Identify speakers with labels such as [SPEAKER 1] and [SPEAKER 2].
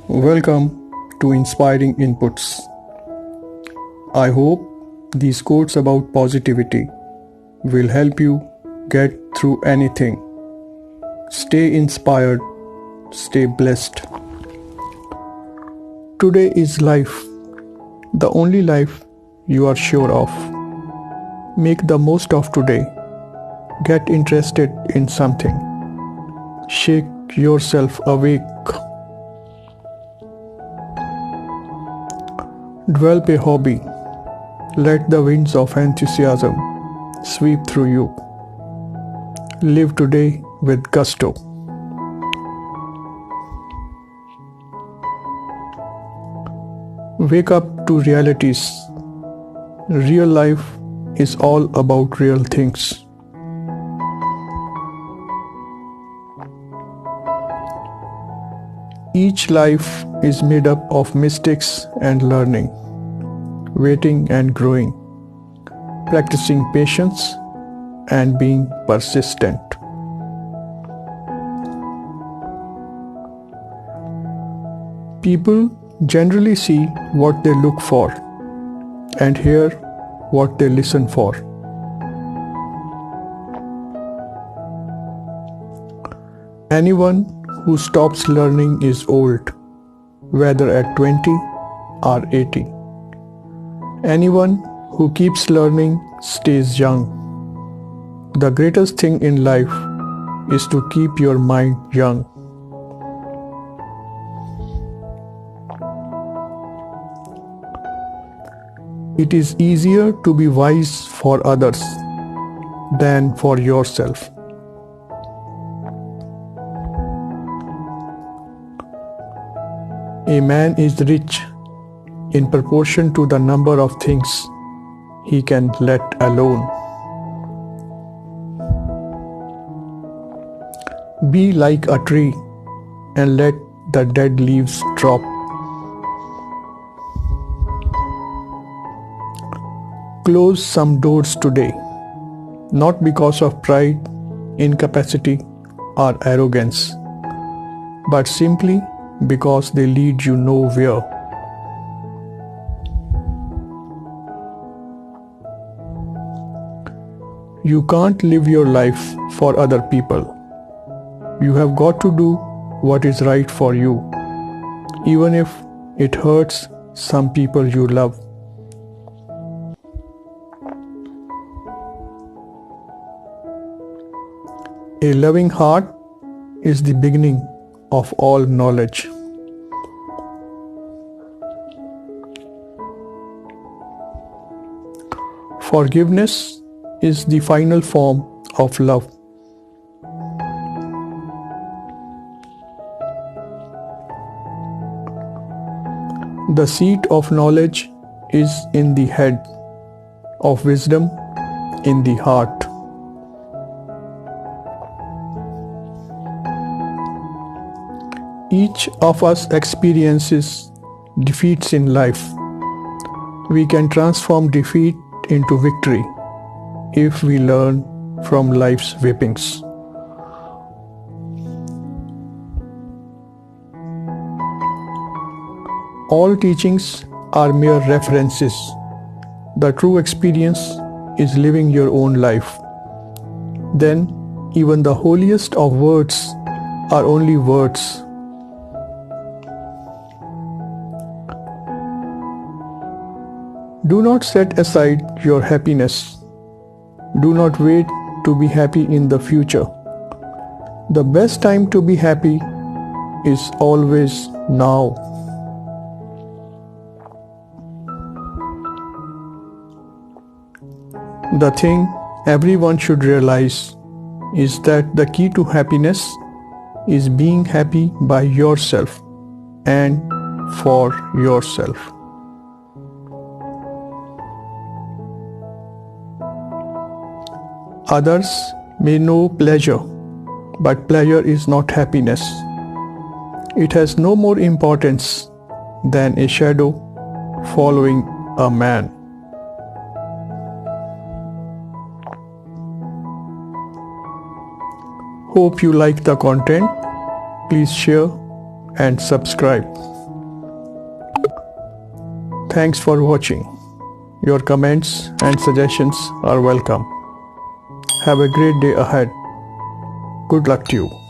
[SPEAKER 1] Welcome to Inspiring Inputs. I hope these quotes about positivity will help you get through anything. Stay inspired, stay blessed. Today is life, the only life you are sure of. Make the most of today. Get interested in something. Shake yourself awake. Develop a hobby. Let the winds of enthusiasm sweep through you. Live today with gusto. Wake up to realities. Real life is all about real things. Each life is made up of mistakes and learning, waiting and growing, practicing patience and being persistent. People generally see what they look for and hear what they listen for. Anyone who stops learning is old, whether at 20 or 80. Anyone who keeps learning stays young. The greatest thing in life is to keep your mind young. It is easier to be wise for others than for yourself. A man is rich in proportion to the number of things he can let alone. Be like a tree and let the dead leaves drop. Close some doors today, not because of pride, incapacity, or arrogance, but simply because they lead you nowhere. You can't live your life for other people. You have got to do what is right for you, even if it hurts some people you love. A loving heart is the beginning of all knowledge. Forgiveness is the final form of love. The seat of knowledge is in the head, of wisdom in the heart. Each of us experiences defeats in life. We can transform defeat into victory if we learn from life's whippings. All teachings are mere references. The true experience is living your own life. Then, even the holiest of words are only words. Do not set aside your happiness. Do not wait to be happy in the future. The best time to be happy is always now. The thing everyone should realize is that the key to happiness is being happy by yourself and for yourself. Others may know pleasure, but pleasure is not happiness. It has no more importance than a shadow following a man. Hope you like the content. Please share and subscribe. Thanks for watching. Your comments and suggestions are welcome. Have a great day ahead. Good luck to you.